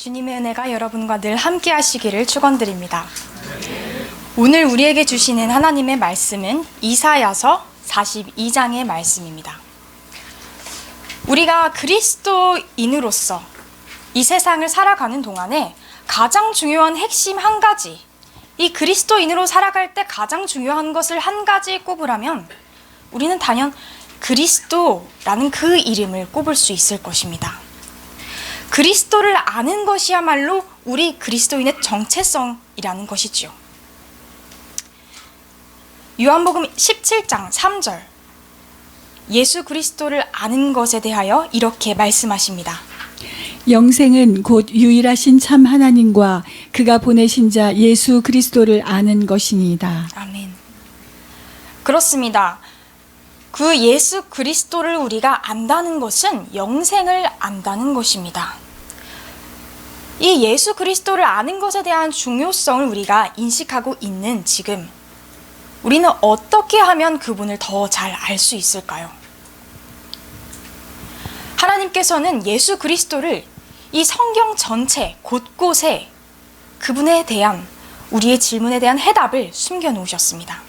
주님의 은혜가 여러분과 늘 함께 하시기를 축원드립니다. 오늘 우리에게 주시는 하나님의 말씀은 이사야서 42장의 말씀입니다. 우리가 그리스도인으로서 이 세상을 살아가는 동안에 가장 중요한 핵심 한 가지, 이 그리스도인으로 살아갈 때 가장 중요한 것을 한 가지 꼽으라면 우리는 단연 그리스도라는 그 이름을 꼽을 수 있을 것입니다. 그리스도를 아는 것이야말로 우리 그리스도인의 정체성이라는 것이지요. 요한복음 17장 3절, 예수 그리스도를 아는 것에 대하여 이렇게 말씀하십니다. 영생은 곧 유일하신 참 하나님과 그가 보내신 자 예수 그리스도를 아는 것이니이다. 아멘. 그렇습니다. 그 예수 그리스도를 우리가 안다는 것은 영생을 안다는 것입니다. 이 예수 그리스도를 아는 것에 대한 중요성을 우리가 인식하고 있는 지금, 우리는 어떻게 하면 그분을 더 잘 알 수 있을까요? 하나님께서는 예수 그리스도를 이 성경 전체 곳곳에 그분에 대한, 우리의 질문에 대한 해답을 숨겨 놓으셨습니다.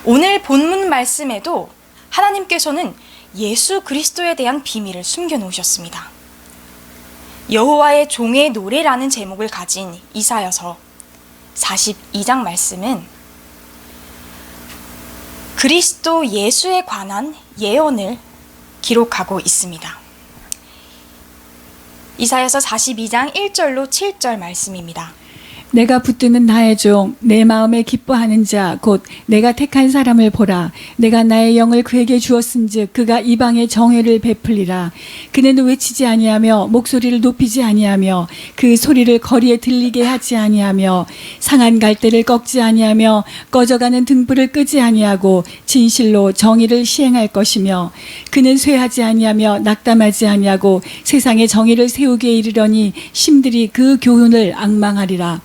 오늘 본문 말씀에도 하나님께서는 예수 그리스도에 대한 비밀을 숨겨 놓으셨습니다. 여호와의 종의 노래라는 제목을 가진 이사야서 42장 말씀은 그리스도 예수에 관한 예언을 기록하고 있습니다. 이사야서 42장 1절로 7절 말씀입니다. 내가 붙드는 나의 종, 내 마음에 기뻐하는 자, 곧 내가 택한 사람을 보라. 내가 나의 영을 그에게 주었은즉 그가 이방의 정회를 베풀리라. 그는 외치지 아니하며 목소리를 높이지 아니하며 그 소리를 거리에 들리게 하지 아니하며 상한 갈대를 꺾지 아니하며 꺼져가는 등불을 끄지 아니하고 진실로 정의를 시행할 것이며 그는 쇠하지 아니하며 낙담하지 아니하고 세상에 정의를 세우기에 이르려니 심들이 그 교훈을 앙망하리라.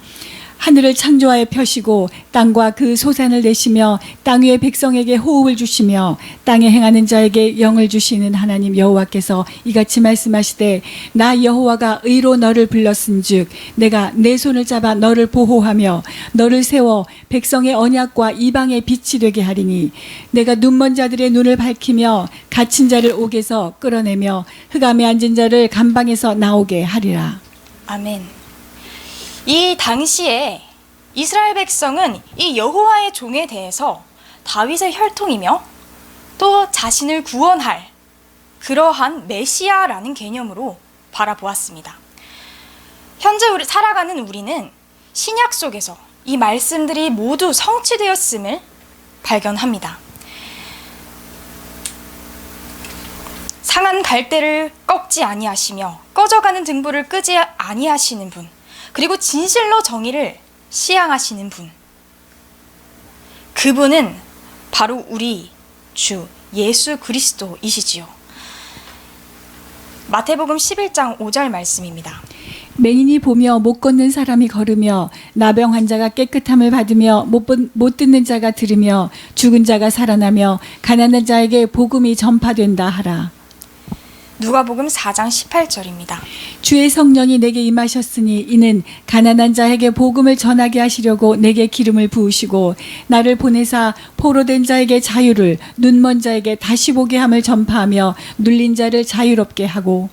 하늘을 창조하여 펴시고 땅과 그 소산을 내시며 땅 위의 백성에게 호흡을 주시며 땅에 행하는 자에게 영을 주시는 하나님 여호와께서 이같이 말씀하시되 나 여호와가 의로 너를 불렀은즉 내가 내 손을 잡아 너를 보호하며 너를 세워 백성의 언약과 이방의 빛이 되게 하리니 내가 눈먼 자들의 눈을 밝히며 갇힌 자를 옥에서 끌어내며 흑암에 앉은 자를 감방에서 나오게 하리라. 아멘. 이 당시에 이스라엘 백성은 이 여호와의 종에 대해서 다윗의 혈통이며 또 자신을 구원할 그러한 메시아라는 개념으로 바라보았습니다. 현재 우리 살아가는 우리는 신약 속에서 이 말씀들이 모두 성취되었음을 발견합니다. 상한 갈대를 꺾지 아니하시며 꺼져가는 등불을 끄지 아니하시는 분, 그리고 진실로 정의를 시행하시는 분, 그분은 바로 우리 주 예수 그리스도이시지요. 마태복음 11장 5절 말씀입니다. 맹인이 보며 못 걷는 사람이 걸으며 나병 환자가 깨끗함을 받으며 못 듣는 자가 들으며 죽은 자가 살아나며 가난한 자에게 복음이 전파된다 하라. 누가복음 4장 18절입니다. 주의 성령이 내게 임하셨으니 이는 가난한 자에게 복음을 전하게 하시려고 내게 기름을 부으시고 나를 보내사 포로된 자에게 자유를, 눈먼 자에게 다시 보게 함을 전파하며 눌린 자를 자유롭게 하고.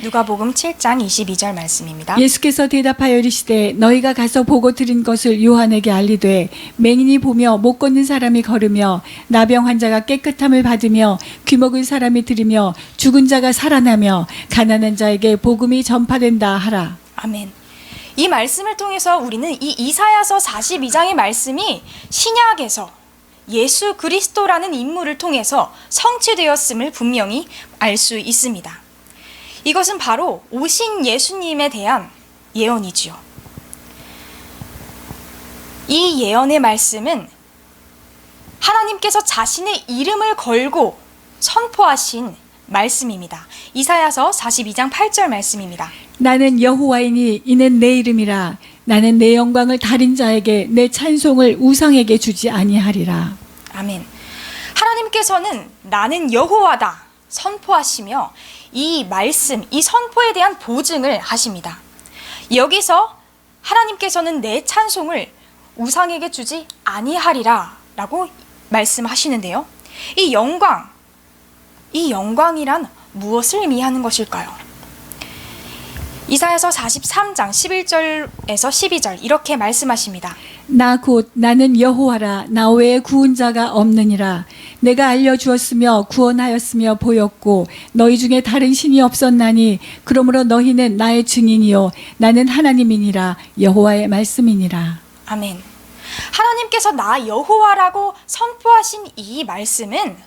누가복음 7장 22절 말씀입니다. 예수께서 대답하여 이르시되 너희가 가서 보고 들은 것을 요한에게 알리되 맹인이 보며 못 걷는 사람이 걸으며 나병 환자가 깨끗함을 받으며 귀먹은 사람이 들으며 죽은 자가 살아나며 가난한 자에게 복음이 전파된다 하라. 아멘. 이 말씀을 통해서 우리는 이 이사야서 42장의 말씀이 신약에서 예수 그리스도라는 인물을 통해서 성취되었음을 분명히 알 수 있습니다. 이것은 바로 오신 예수님에 대한 예언이지요. 이 예언의 말씀은 하나님께서 자신의 이름을 걸고 선포하신 말씀입니다. 이사야서 42장 8절 말씀입니다. 나는 여호와이니 이는 내 이름이라. 나는 내 영광을 다른 자에게 내 찬송을 우상에게 주지 아니하리라. 아멘. 하나님께서는 나는 여호와다 선포하시며 이 말씀, 이 선포에 대한 보증을 하십니다. 여기서 하나님께서는 내 찬송을 우상에게 주지 아니하리라 라고 말씀하시는데요. 이 영광이란 무엇을 의미하는 것일까요? 이사야서 43장 11절에서 12절 이렇게 말씀하십니다. 나 곧 나는 여호와라. 나 외에 구원 자가 없느니라. 내가 알려주었으며 구원하였으며 보였고 너희 중에 다른 신이 없었나니 그러므로 너희는 나의 증인이요 나는 하나님이니라. 여호와의 말씀이니라. 아멘. 하나님께서 나 여호와라고 선포하신 이 말씀은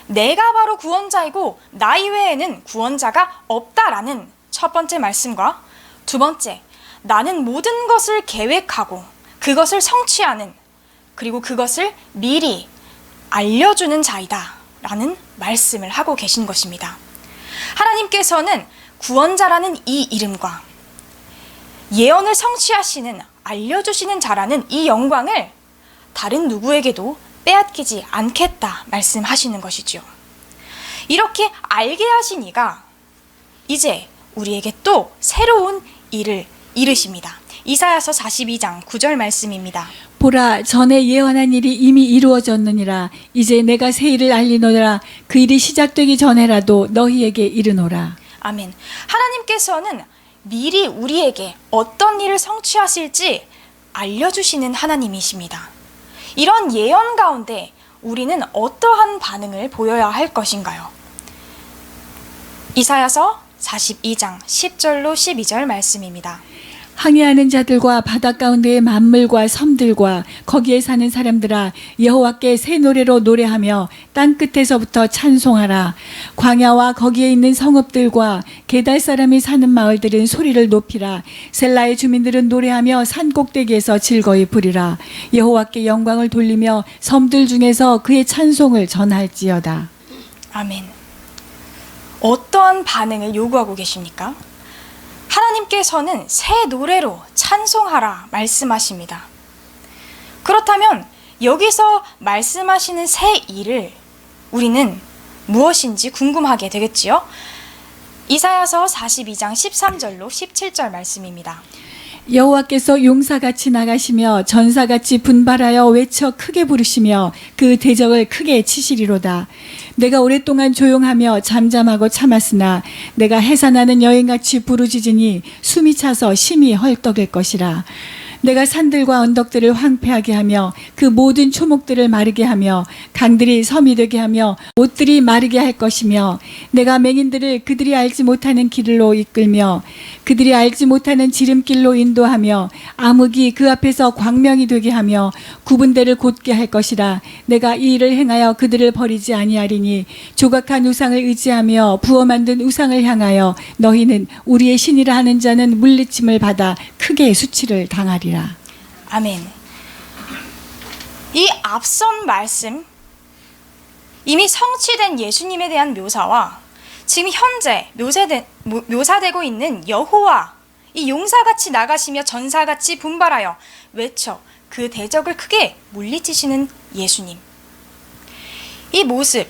내가 바로 구원자이고 나 이외에는 구원자가 없다라는 첫 번째 말씀과 두 번째, 나는 모든 것을 계획하고 그것을 성취하는, 그리고 그것을 미리 알려주는 자이다 라는 말씀을 하고 계신 것입니다. 하나님께서는 구원자라는 이 이름과 예언을 성취하시는, 알려주시는 자라는 이 영광을 다른 누구에게도 빼앗기지 않겠다 말씀하시는 것이죠. 이렇게 알게 하신 이가 이제 우리에게 또 새로운 일을 이르십니다. 이사야서 42장 9절 말씀입니다. 보라, 전에 예언한 일이 이미 이루어졌느니라. 이제 내가 새 일을 알리노라. 그 일이 시작되기 전에라도 너희에게 이르노라. 아멘. 하나님께서는 미리 우리에게 어떤 일을 성취하실지 알려주시는 하나님이십니다. 이런 예언 가운데 우리는 어떠한 반응을 보여야 할 것인가요? 이사야서 42장 10절로 12절 말씀입니다. 항해하는 자들과 바다 가운데의 만물과 섬들과 거기에 사는 사람들아, 여호와께 새 노래로 노래하며 땅 끝에서부터 찬송하라. 광야와 거기에 있는 성읍들과 게달 사람이 사는 마을들은 소리를 높이라. 셀라의 주민들은 노래하며 산 꼭대기에서 즐거이 부리라. 여호와께 영광을 돌리며 섬들 중에서 그의 찬송을 전할지어다. 아멘. 어떠한 반응을 요구하고 계십니까? 하나님께서는 새 노래로 찬송하라 말씀하십니다. 그렇다면 여기서 말씀하시는 새 일을 우리는 무엇인지 궁금하게 되겠지요? 이사야서 42장 13절로 17절 말씀입니다. 여호와께서 용사같이 나가시며 전사같이 분발하여 외쳐 크게 부르시며 그 대적을 크게 치시리로다. 내가 오랫동안 조용하며 잠잠하고 참았으나 내가 해산하는 여인같이 부르짖으니 숨이 차서 심히 헐떡일 것이라. 내가 산들과 언덕들을 황폐하게 하며 그 모든 초목들을 마르게 하며 강들이 섬이 되게 하며 못들이 마르게 할 것이며 내가 맹인들을 그들이 알지 못하는 길로 이끌며 그들이 알지 못하는 지름길로 인도하며 암흑이 그 앞에서 광명이 되게 하며 구분대를 곧게 할 것이라. 내가 이 일을 행하여 그들을 버리지 아니하리니 조각한 우상을 의지하며 부어 만든 우상을 향하여 너희는 우리의 신이라 하는 자는 물리침을 받아 크게 수치를 당하리라. 아멘. 이 앞선 말씀, 이미 성취된 예수님에 대한 묘사와 지금 현재 묘사되고 있는 여호와, 이 용사같이 나가시며 전사같이 분발하여 외쳐 그 대적을 크게 물리치시는 예수님. 이 모습,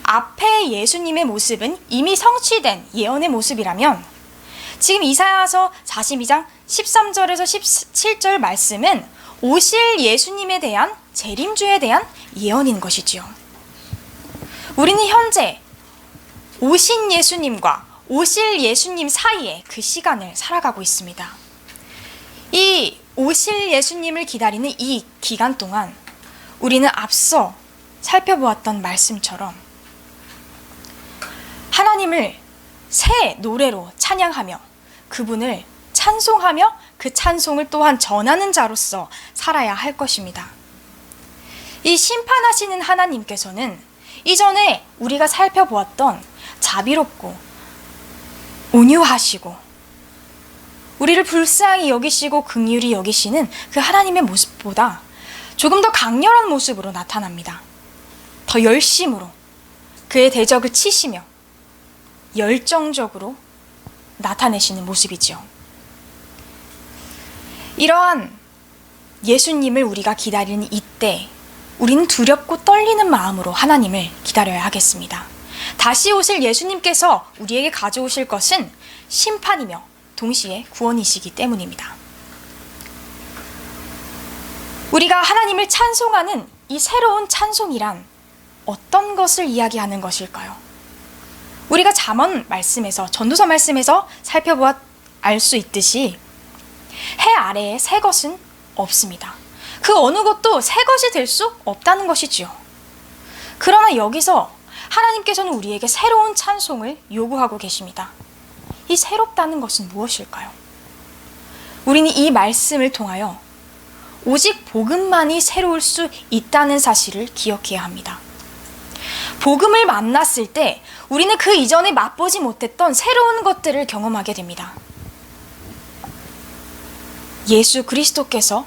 앞에 예수님의 모습은 이미 성취된 예언의 모습이라면 지금 이사야서 42장 13절에서 17절 말씀은 오실 예수님에 대한 재림주에 대한 예언인 것이지요. 우리는 현재 오신 예수님과 오실 예수님 사이에 그 시간을 살아가고 있습니다. 이 오실 예수님을 기다리는 이 기간 동안 우리는 앞서 살펴보았던 말씀처럼 하나님을 새 노래로 찬양하며 그분을 찬송하며 그 찬송을 또한 전하는 자로서 살아야 할 것입니다. 이 심판하시는 하나님께서는 이전에 우리가 살펴보았던 자비롭고 온유하시고 우리를 불쌍히 여기시고 긍휼히 여기시는 그 하나님의 모습보다 조금 더 강렬한 모습으로 나타납니다. 더 열심으로 그의 대적을 치시며 열정적으로 나타내시는 모습이죠. 이러한 예수님을 우리가 기다리는 이때 우리는 두렵고 떨리는 마음으로 하나님을 기다려야 하겠습니다. 다시 오실 예수님께서 우리에게 가져오실 것은 심판이며 동시에 구원이시기 때문입니다. 우리가 하나님을 찬송하는 이 새로운 찬송이란 어떤 것을 이야기하는 것일까요? 우리가 잠언 말씀에서, 전도서 말씀에서 살펴보아 알 수 있듯이 해 아래에 새 것은 없습니다. 그 어느 것도 새 것이 될 수 없다는 것이지요. 그러나 여기서 하나님께서는 우리에게 새로운 찬송을 요구하고 계십니다. 이 새롭다는 것은 무엇일까요? 우리는 이 말씀을 통하여 오직 복음만이 새로울 수 있다는 사실을 기억해야 합니다. 복음을 만났을 때 우리는 그 이전에 맛보지 못했던 새로운 것들을 경험하게 됩니다. 예수 그리스도께서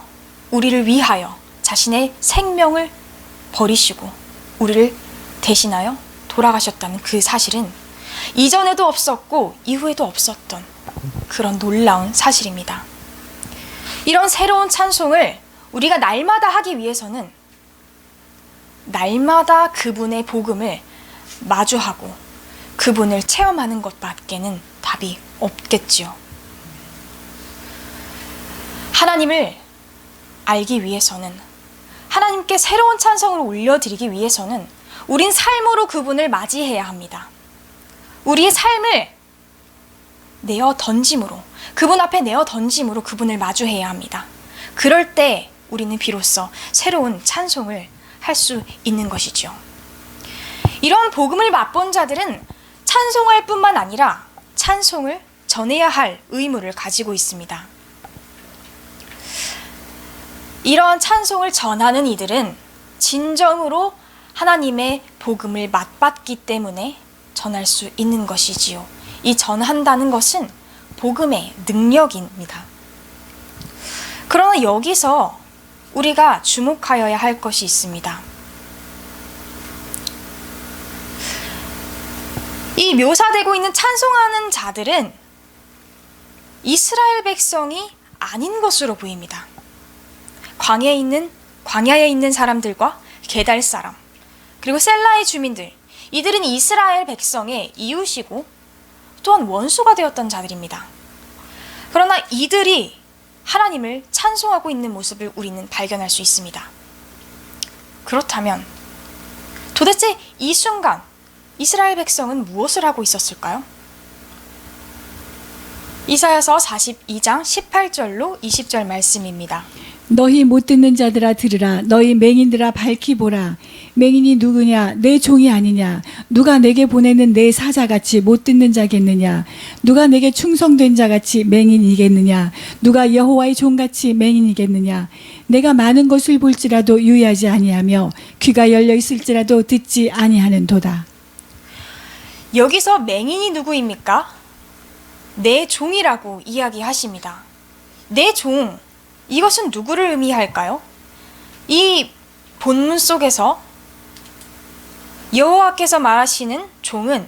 우리를 위하여 자신의 생명을 버리시고 우리를 대신하여 돌아가셨다는 그 사실은 이전에도 없었고 이후에도 없었던 그런 놀라운 사실입니다. 이런 새로운 찬송을 우리가 날마다 하기 위해서는 날마다 그분의 복음을 마주하고 그분을 체험하는 것밖에는 답이 없겠지요. 하나님을 알기 위해서는, 하나님께 새로운 찬송을 올려드리기 위해서는 우린 삶으로 그분을 맞이해야 합니다. 우리의 삶을 내어 던짐으로, 그분 앞에 내어 던짐으로 그분을 마주해야 합니다. 그럴 때 우리는 비로소 새로운 찬송을 할 수 있는 것이죠. 이런 복음을 맛본 자들은 찬송할 뿐만 아니라 찬송을 전해야 할 의무를 가지고 있습니다. 이런 찬송을 전하는 이들은 진정으로 하나님의 복음을 맛봤기 때문에 전할 수 있는 것이지요. 이 전한다는 것은 복음의 능력입니다. 그러나 여기서 우리가 주목하여야 할 것이 있습니다. 이 묘사되고 있는 찬송하는 자들은 이스라엘 백성이 아닌 것으로 보입니다. 광야에 있는 사람들과 게달 사람, 그리고 셀라의 주민들, 이들은 이스라엘 백성의 이웃이고 또한 원수가 되었던 자들입니다. 그러나 이들이 하나님을 찬송하고 있는 모습을 우리는 발견할 수 있습니다. 그렇다면 도대체 이 순간 이스라엘 백성은 무엇을 하고 있었을까요? 이사야서 42장 18절로 20절 말씀입니다. 너희 못 듣는 자들아 들으라. 너희 맹인들아 밝히 보라. 맹인이 누구냐? 내 종이 아니냐? 누가 내게 보내는 내 사자같이 못 듣는 자겠느냐? 누가 내게 충성된 자같이 맹인이겠느냐? 누가 여호와의 종같이 맹인이겠느냐? 내가 많은 것을 볼지라도 유의하지 아니하며 귀가 열려 있을지라도 듣지 아니하는도다. 여기서 맹인이 누구입니까? 내 종이라고 이야기하십니다. 내 종, 이것은 누구를 의미할까요? 이 본문 속에서 여호와께서 말하시는 종은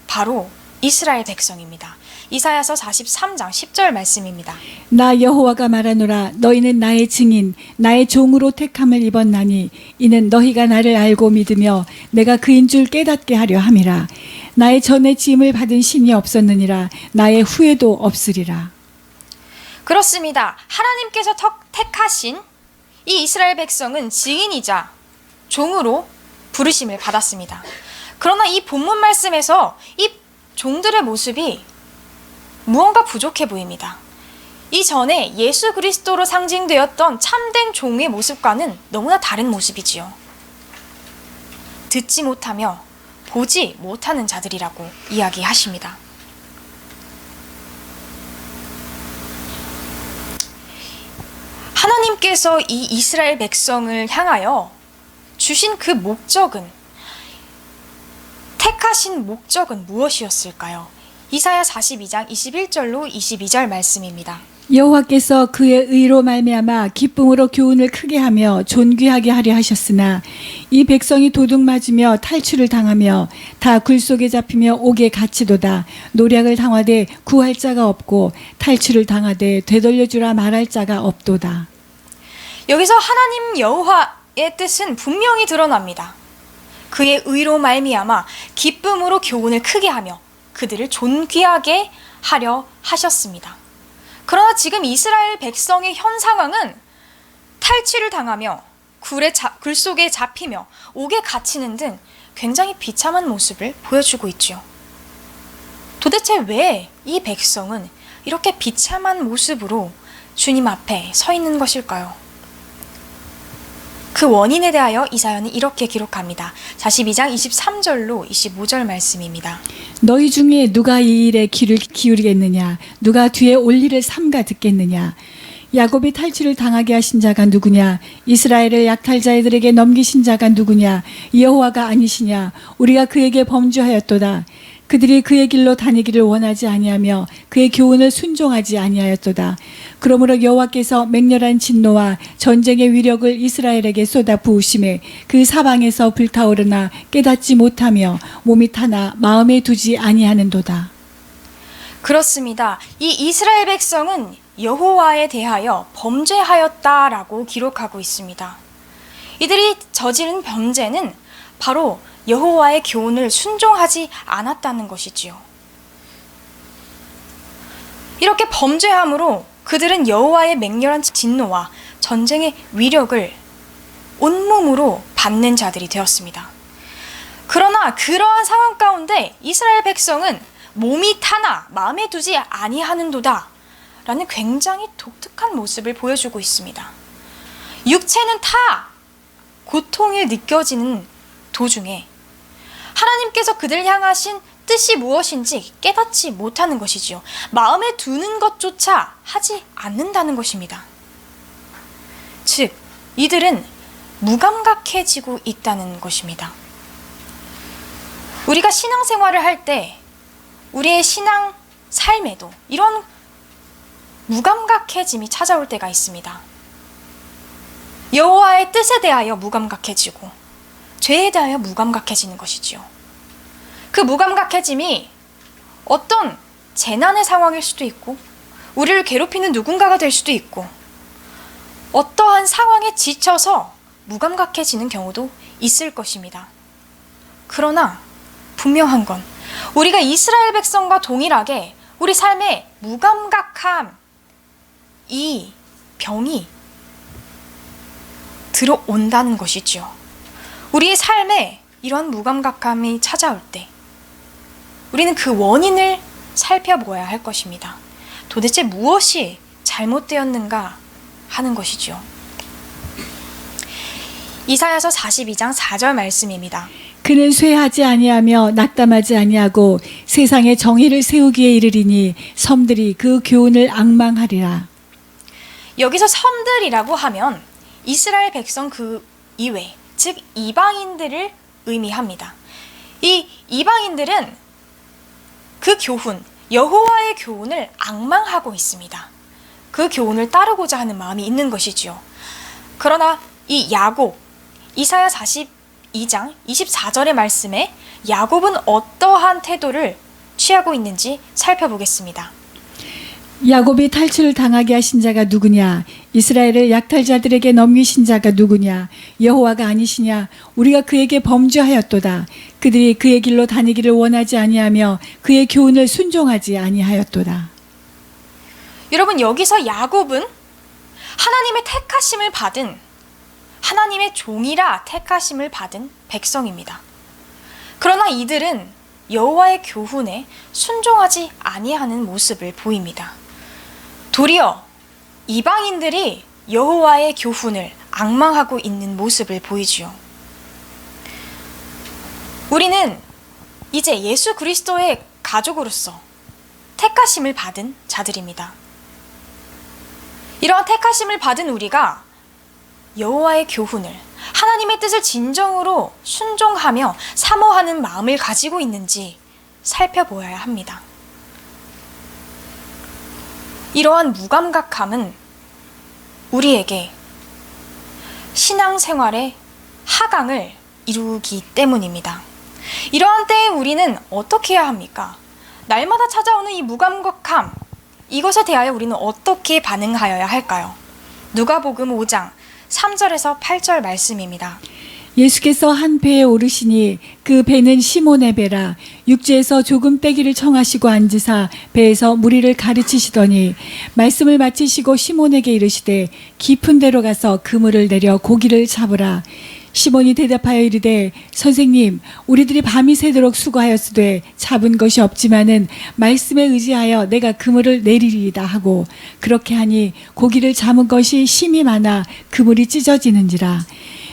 바로 이스라엘 백성입니다. 이사야서 43장 10절 말씀입니다. 나 여호와가 말하노라. 너희는 나의 증인, 나의 종으로 택함을 입었나니 이는 너희가 나를 알고 믿으며 내가 그인 줄 깨닫게 하려 함이라. 나의 전에 지음을 받은 신이 없었느니라. 나의 후에도 없으리라. 그렇습니다. 하나님께서 택하신 이 이스라엘 백성은 증인이자 종으로 부르심을 받았습니다. 그러나 이 본문 말씀에서 이 종들의 모습이 무언가 부족해 보입니다. 이전에 예수 그리스도로 상징되었던 참된 종의 모습과는 너무나 다른 모습이지요. 듣지 못하며 보지 못하는 자들이라고 이야기하십니다. 하나님께서 이 이스라엘 백성을 향하여 주신 그 목적은, 택하신 목적은 무엇이었을까요? 이사야 42장 21절로 22절 말씀입니다. 여호와께서 그의 의로 말미암아 기쁨으로 교훈을 크게 하며 존귀하게 하려 하셨으나 이 백성이 도둑 맞으며 탈출을 당하며 다 굴 속에 잡히며 옥에 갇히도다. 노략을 당하되 구할 자가 없고 탈출을 당하되 되돌려주라 말할 자가 없도다. 여기서 하나님 여호와의 뜻은 분명히 드러납니다. 그의 의로 말미암아 기쁨으로 교훈을 크게 하며 그들을 존귀하게 하려 하셨습니다. 그러나 지금 이스라엘 백성의 현 상황은 탈취를 당하며 굴 속에 잡히며 옥에 갇히는 등 굉장히 비참한 모습을 보여주고 있죠. 도대체 왜 이 백성은 이렇게 비참한 모습으로 주님 앞에 서 있는 것일까요? 그 원인에 대하여 이사야는 이렇게 기록합니다. 42장 23절로 25절 말씀입니다. 너희 중에 누가 이 일에 귀를 기울이겠느냐? 누가 뒤에 올 일을 삼가 듣겠느냐? 야곱이 탈취를 당하게 하신 자가 누구냐? 이스라엘을 약탈자들에게 넘기신 자가 누구냐? 여호와가 아니시냐? 우리가 그에게 범죄하였도다. 그들이 그의 길로 다니기를 원하지 아니하며 그의 교훈을 순종하지 아니하였도다. 그러므로 여호와께서 맹렬한 진노와 전쟁의 위력을 이스라엘에게 쏟아 부으심에 그 사방에서 불타오르나 깨닫지 못하며 몸이 타나 마음에 두지 아니하는도다. 그렇습니다. 이 이스라엘 백성은 여호와에 대하여 범죄하였다라고 기록하고 있습니다. 이들이 저지른 범죄는 바로 여호와의 교훈을 순종하지 않았다는 것이지요. 이렇게 범죄함으로 그들은 여호와의 맹렬한 진노와 전쟁의 위력을 온몸으로 받는 자들이 되었습니다. 그러나 그러한 상황 가운데 이스라엘 백성은 몸이 타나 마음에 두지 아니하는도다 라는 굉장히 독특한 모습을 보여주고 있습니다. 육체는 타 고통이 느껴지는 도중에 하나님께서 그들을 향하신 뜻이 무엇인지 깨닫지 못하는 것이지요. 마음에 두는 것조차 하지 않는다는 것입니다. 즉, 이들은 무감각해지고 있다는 것입니다. 우리가 신앙생활을 할 때 우리의 신앙 삶에도 이런 무감각해짐이 찾아올 때가 있습니다. 여호와의 뜻에 대하여 무감각해지고 죄에 대하여 무감각해지는 것이지요. 그 무감각해짐이 어떤 재난의 상황일 수도 있고 우리를 괴롭히는 누군가가 될 수도 있고 어떠한 상황에 지쳐서 무감각해지는 경우도 있을 것입니다. 그러나 분명한 건 우리가 이스라엘 백성과 동일하게 우리 삶에 무감각함 이 병이 들어온다는 것이지요. 우리의 삶에 이런 무감각함이 찾아올 때 우리는 그 원인을 살펴보아야 할 것입니다. 도대체 무엇이 잘못되었는가 하는 것이죠. 이사야서 42장 4절 말씀입니다. 그는 쇠하지 아니하며 낙담하지 아니하고 세상에 정의를 세우기에 이르리니 섬들이 그 교훈을 앙망하리라. 여기서 섬들이라고 하면 이스라엘 백성 그 이외, 즉 이방인들을 의미합니다. 이 이방인들은 그 교훈, 여호와의 교훈을 앙망하고 있습니다. 그 교훈을 따르고자 하는 마음이 있는 것이지요. 그러나 이 야곱, 이사야 42장 24절의 말씀에 야곱은 어떠한 태도를 취하고 있는지 살펴보겠습니다. 야곱이 탈취를 당하게 하신 자가 누구냐? 이스라엘을 약탈자들에게 넘기신 자가 누구냐? 여호와가 아니시냐? 우리가 그에게 범죄하였도다. 그들이 그의 길로 다니기를 원하지 아니하며 그의 교훈을 순종하지 아니하였도다. 여러분, 여기서 야곱은 하나님의 택하심을 받은 하나님의 종이라 택하심을 받은 백성입니다. 그러나 이들은 여호와의 교훈에 순종하지 아니하는 모습을 보입니다. 도리어 이방인들이 여호와의 교훈을 앙망하고 있는 모습을 보이지요. 우리는 이제 예수 그리스도의 가족으로서 택하심을 받은 자들입니다. 이러한 택하심을 받은 우리가 여호와의 교훈을, 하나님의 뜻을 진정으로 순종하며 사모하는 마음을 가지고 있는지 살펴보아야 합니다. 이러한 무감각함은 우리에게 신앙생활의 하강을 이루기 때문입니다. 이러한 때에 우리는 어떻게 해야 합니까? 날마다 찾아오는 이 무감각함, 이것에 대하여 우리는 어떻게 반응하여야 할까요? 누가복음 5장 3절에서 8절 말씀입니다. 예수께서 한 배에 오르시니 그 배는 시몬의 배라. 육지에서 조금 떼기를 청하시고 앉으사 배에서 무리를 가르치시더니 말씀을 마치시고 시몬에게 이르시되 깊은 데로 가서 그물을 내려 고기를 잡으라. 시몬이 대답하여 이르되 선생님, 우리들이 밤이 새도록 수고하였으되 잡은 것이 없지만은 말씀에 의지하여 내가 그물을 내리리이다 하고, 그렇게 하니 고기를 잡은 것이 심이 많아 그물이 찢어지는지라.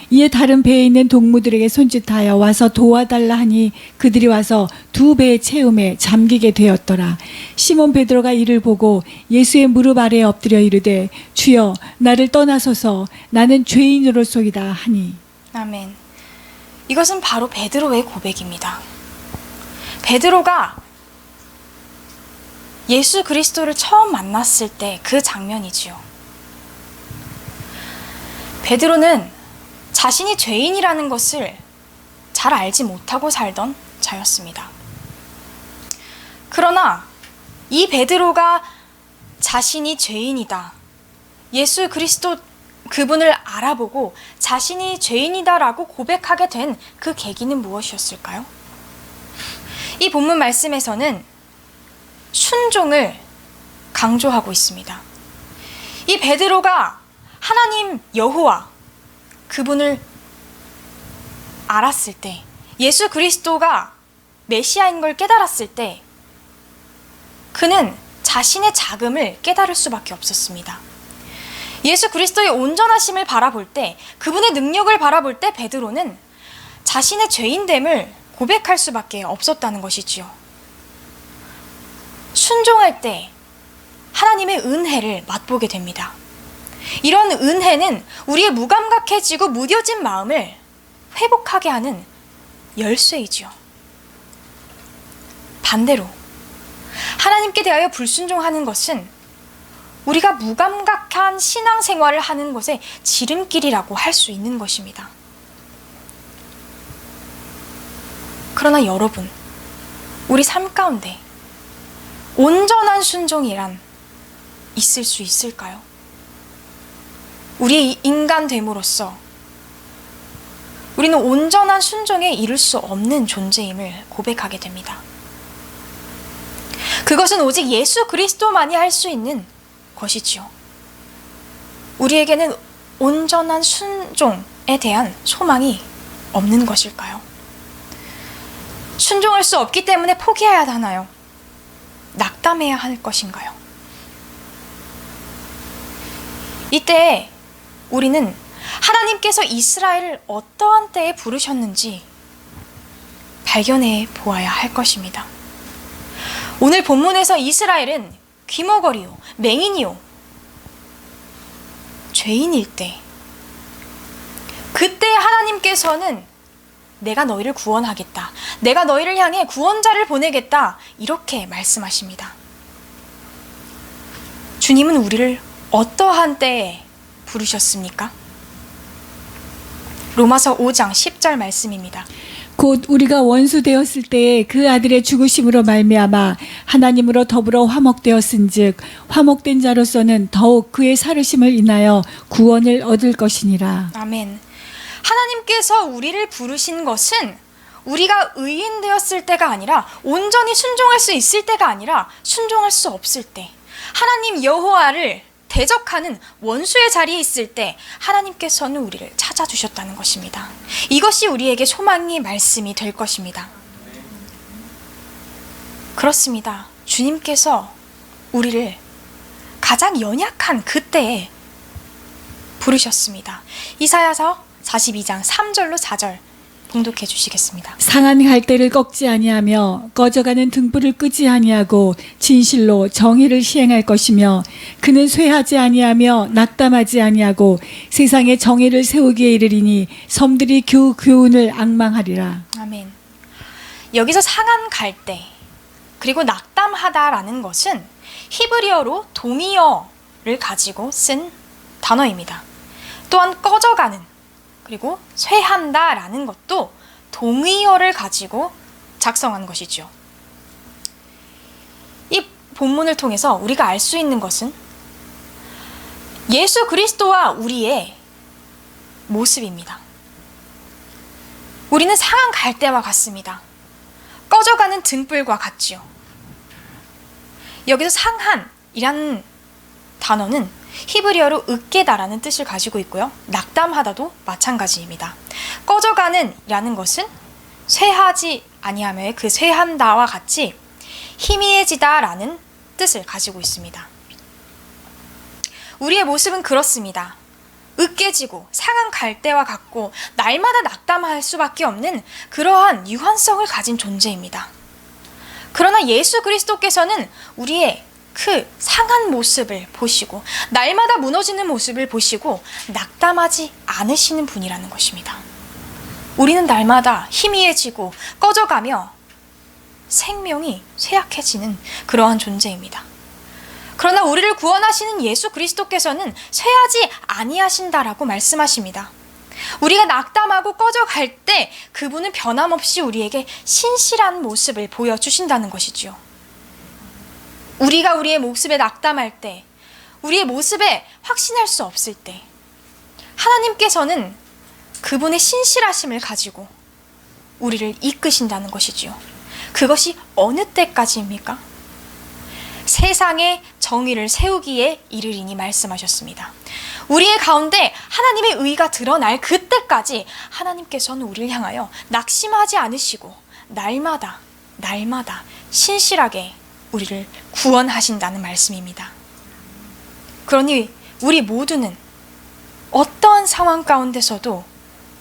이에 다른 배에 있는 동무들에게 손짓하여 와서 도와달라 하니 그들이 와서 두 배의 채움에 잠기게 되었더라. 시몬 베드로가 이를 보고 예수의 무릎 아래에 엎드려 이르되 주여, 나를 떠나소서, 나는 죄인으로소이다 하니. 아멘. 이것은 바로 베드로의 고백입니다. 베드로가 예수 그리스도를 처음 만났을 때 그 장면이지요. 베드로는 자신이 죄인이라는 것을 잘 알지 못하고 살던 자였습니다. 그러나 이 베드로가 자신이 죄인이다, 예수 그리스도 그분을 알아보고 자신이 죄인이다라고 고백하게 된 그 계기는 무엇이었을까요? 이 본문 말씀에서는 순종을 강조하고 있습니다. 이 베드로가 하나님 여호와 그분을 알았을 때, 예수 그리스도가 메시아인 걸 깨달았을 때 그는 자신의 자금을 깨달을 수밖에 없었습니다. 예수 그리스도의 온전하심을 바라볼 때, 그분의 능력을 바라볼 때 베드로는 자신의 죄인됨을 고백할 수밖에 없었다는 것이지요. 순종할 때 하나님의 은혜를 맛보게 됩니다. 이런 은혜는 우리의 무감각해지고 무뎌진 마음을 회복하게 하는 열쇠이지요. 반대로 하나님께 대하여 불순종하는 것은 우리가 무감각한 신앙생활을 하는 것의 지름길이라고 할 수 있는 것입니다. 그러나 여러분, 우리 삶 가운데 온전한 순종이란 있을 수 있을까요? 우리의 인간됨으로써 우리는 온전한 순종에 이를 수 없는 존재임을 고백하게 됩니다. 그것은 오직 예수 그리스도만이 할 수 있는 것이지요. 우리에게는 온전한 순종에 대한 소망이 없는 것일까요? 순종할 수 없기 때문에 포기해야 하나요? 낙담해야 할 것인가요? 이때 우리는 하나님께서 이스라엘을 어떠한 때에 부르셨는지 발견해 보아야 할 것입니다. 오늘 본문에서 이스라엘은 귀머거리요, 맹인이요, 죄인일 때, 그때 하나님께서는 내가 너희를 구원하겠다, 내가 너희를 향해 구원자를 보내겠다, 이렇게 말씀하십니다. 주님은 우리를 어떠한 때에 부르셨습니까? 로마서 5장 10절 말씀입니다. 곧 우리가 원수 되었을 때에 그 아들의 죽으심으로 말미암아 하나님으로 더불어 화목되었은즉 화목된 자로서는 더욱 그의 살으심을 인하여 구원을 얻을 것이니라. 아멘. 하나님께서 우리를 부르신 것은 우리가 의인 되었을 때가 아니라, 온전히 순종할 수 있을 때가 아니라 순종할 수 없을 때, 하나님 여호와를 대적하는 원수의 자리에 있을 때 하나님께서는 우리를 찾아주셨다는 것입니다. 이것이 우리에게 소망의 말씀이 될 것입니다. 그렇습니다. 주님께서 우리를 가장 연약한 그때에 부르셨습니다. 이사야서 42장 3절로 4절 봉독해 주시겠습니다. 상한 갈대를 꺾지 아니하며 꺼져가는 등불을 끄지 아니하고 진실로 정의를 시행할 것이며 그는 쇠하지 아니하며 낙담하지 아니하고 세상에 정의를 세우기에 이르리니 섬들이 교훈을 앙망하리라. 아멘. 여기서 상한 갈대 그리고 낙담하다라는 것은 히브리어로 동의어를 가지고 쓴 단어입니다. 또한 꺼져가는 그리고 쇠한다라는 것도 동의어를 가지고 작성한 것이죠. 이 본문을 통해서 우리가 알 수 있는 것은 예수 그리스도와 우리의 모습입니다. 우리는 상한 갈대와 같습니다. 꺼져가는 등불과 같지요. 여기서 상한이라는 단어는 히브리어로 으깨다라는 뜻을 가지고 있고요. 낙담하다도 마찬가지입니다. 꺼져가는 이라는 것은 쇠하지 아니하며의 그 쇠한다와 같이 희미해지다라는 뜻을 가지고 있습니다. 우리의 모습은 그렇습니다. 으깨지고 상한 갈대와 같고 날마다 낙담할 수밖에 없는 그러한 유한성을 가진 존재입니다. 그러나 예수 그리스도께서는 우리의 그 상한 모습을 보시고 날마다 무너지는 모습을 보시고 낙담하지 않으시는 분이라는 것입니다. 우리는 날마다 희미해지고 꺼져가며 생명이 쇠약해지는 그러한 존재입니다. 그러나 우리를 구원하시는 예수 그리스도께서는 쇠하지 아니하신다라고 말씀하십니다. 우리가 낙담하고 꺼져갈 때 그분은 변함없이 우리에게 신실한 모습을 보여주신다는 것이지요. 우리가 우리의 모습에 낙담할 때, 우리의 모습에 확신할 수 없을 때 하나님께서는 그분의 신실하심을 가지고 우리를 이끄신다는 것이지요. 그것이 어느 때까지입니까? 세상의 정의를 세우기에 이르리니 말씀하셨습니다. 우리의 가운데 하나님의 의가 드러날 그때까지 하나님께서는 우리를 향하여 낙심하지 않으시고 날마다 신실하게 우리를 구원하신다는 말씀입니다. 그러니 우리 모두는 어떠한 상황 가운데서도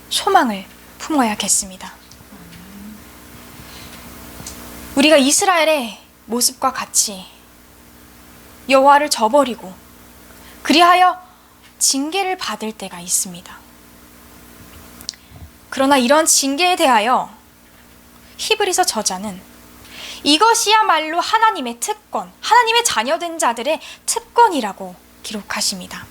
소망을 품어야겠습니다. 우리가 이스라엘의 모습과 같이 여호와를 저버리고 그리하여 징계를 받을 때가 있습니다. 그러나 이런 징계에 대하여 히브리서 저자는 이것이야말로 하나님의 특권, 하나님의 자녀된 자들의 특권이라고 기록하십니다.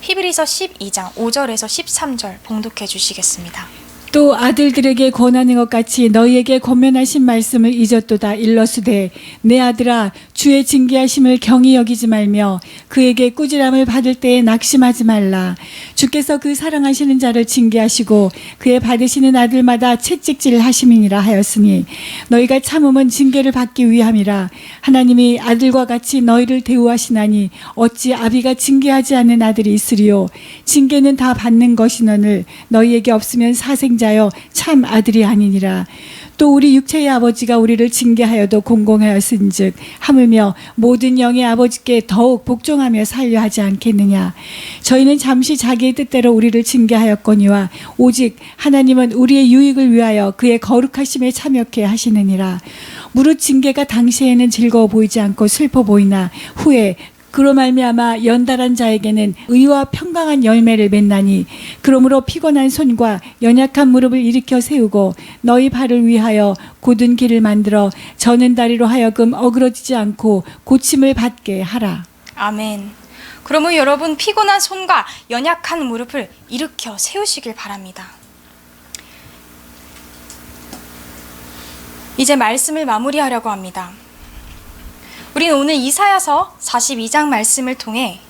히브리서 12장 5절에서 13절 봉독해 주시겠습니다. 또 아들들에게 권하는 것 같이 너희에게 권면하신 말씀을 잊었도다. 일러스되 내 아들아 주의 징계하심을 경히 여기지 말며 그에게 꾸지람을 받을 때에 낙심하지 말라. 주께서 그 사랑하시는 자를 징계하시고 그의 받으시는 아들마다 채찍질 하심이니라 하였으니 너희가 참음은 징계를 받기 위함이라. 하나님이 아들과 같이 너희를 대우하시나니 어찌 아비가 징계하지 않는 아들이 있으리요. 징계는 다 받는 것이너늘 너희에게 없으면 사생자여 참 아들이 아니니라. 또 우리 육체의 아버지가 우리를 징계하여도 공공하였은즉 하물며 모든 영의 아버지께 더욱 복종하며 살려 하지 않겠느냐. 저희는 잠시 자기의 뜻대로 우리를 징계하였거니와 오직 하나님은 우리의 유익을 위하여 그의 거룩하심에 참여케 하시느니라. 무릇 징계가 당시에는 즐거워 보이지 않고 슬퍼 보이나 후에 그로 말미암아 연달한 자에게는 의와 평강한 열매를 맺나니 그러므로 피곤한 손과 연약한 무릎을 일으켜 세우고 너희 발을 위하여 곧은 길을 만들어 저는 다리로 하여금 어그러지지 않고 고침을 받게 하라. 아멘. 그러면 여러분 피곤한 손과 연약한 무릎을 일으켜 세우시길 바랍니다. 이제 말씀을 마무리하려고 합니다. 우리는 오늘 이사야서 42장 말씀을 통해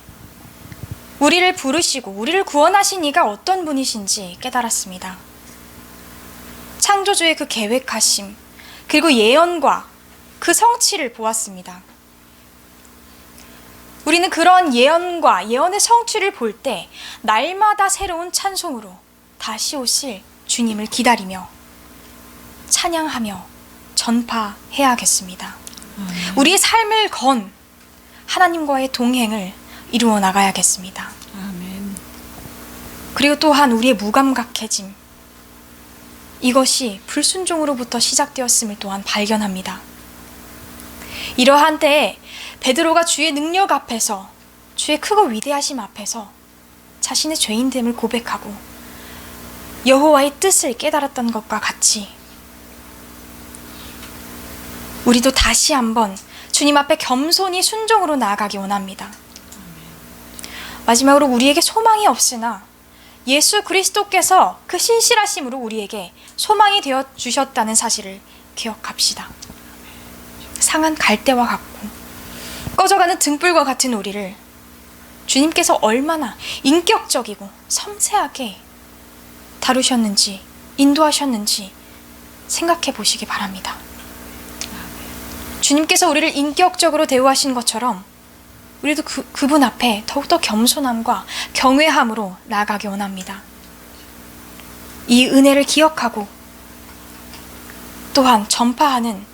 우리를 부르시고 우리를 구원하신 이가 어떤 분이신지 깨달았습니다. 창조주의 그 계획하심 그리고 예언과 그 성취를 보았습니다. 우리는 그런 예언과 예언의 성취를 볼 때 날마다 새로운 찬송으로 다시 오실 주님을 기다리며 찬양하며 전파해야겠습니다. 우리의 삶을 건 하나님과의 동행을 이루어 나가야겠습니다. 아멘. 그리고 또한 우리의 무감각해짐, 이것이 불순종으로부터 시작되었음을 또한 발견합니다. 이러한 때에 베드로가 주의 능력 앞에서, 주의 크고 위대하심 앞에서 자신의 죄인됨을 고백하고 여호와의 뜻을 깨달았던 것과 같이 우리도 다시 한번 주님 앞에 겸손히 순종으로 나아가기 원합니다. 마지막으로 우리에게 소망이 없으나 예수 그리스도께서 그 신실하심으로 우리에게 소망이 되어 주셨다는 사실을 기억합시다. 상한 갈대와 같고 꺼져가는 등불과 같은 우리를 주님께서 얼마나 인격적이고 섬세하게 다루셨는지 인도하셨는지 생각해 보시기 바랍니다. 주님께서 우리를 인격적으로 대우하신 것처럼 우리도 그분 앞에 더욱더 겸손함과 경외함으로 나아가기 원합니다. 이 은혜를 기억하고 또한 전파하는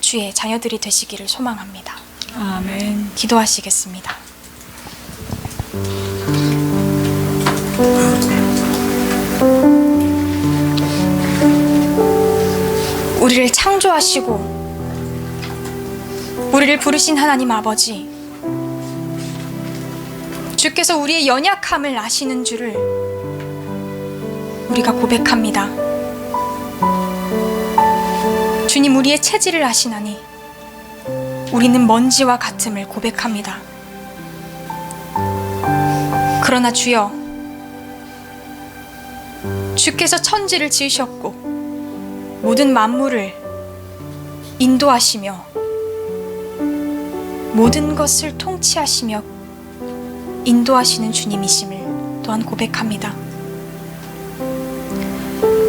주의 자녀들이 되시기를 소망합니다. 아멘. 기도하시겠습니다. 우리를 창조하시고 우리를 부르신 하나님 아버지, 주께서 우리의 연약함을 아시는 줄을 우리가 고백합니다. 주님, 우리의 체질을 아시나니 우리는 먼지와 같음을 고백합니다. 그러나 주여, 주께서 천지를 지으셨고 모든 만물을 인도하시며 모든 것을 통치하시며 인도하시는 주님이심을 또한 고백합니다.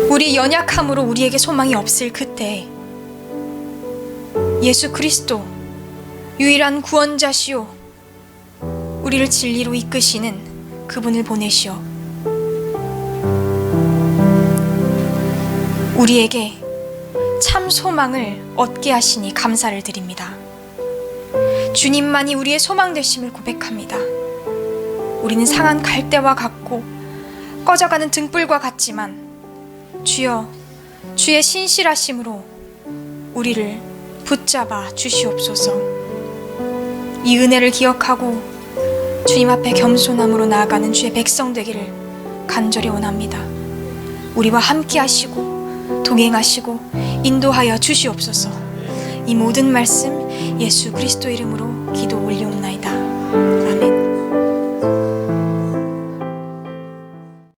우리 연약함으로 우리에게 소망이 없을 그때 예수 그리스도 유일한 구원자시오 우리를 진리로 이끄시는 그분을 보내시어 우리에게 참 소망을 얻게 하시니 감사를 드립니다. 주님만이 우리의 소망 되심을 고백합니다. 우리는 상한 갈대와 같고 꺼져가는 등불과 같지만 주여, 주의 신실하심으로 우리를 붙잡아 주시옵소서. 이 은혜를 기억하고 주님 앞에 겸손함으로 나아가는 주의 백성 되기를 간절히 원합니다. 우리와 함께 하시고 동행하시고 인도하여 주시옵소서. 이 모든 말씀 예수 그리스도 이름으로 기도 올리옵나이다.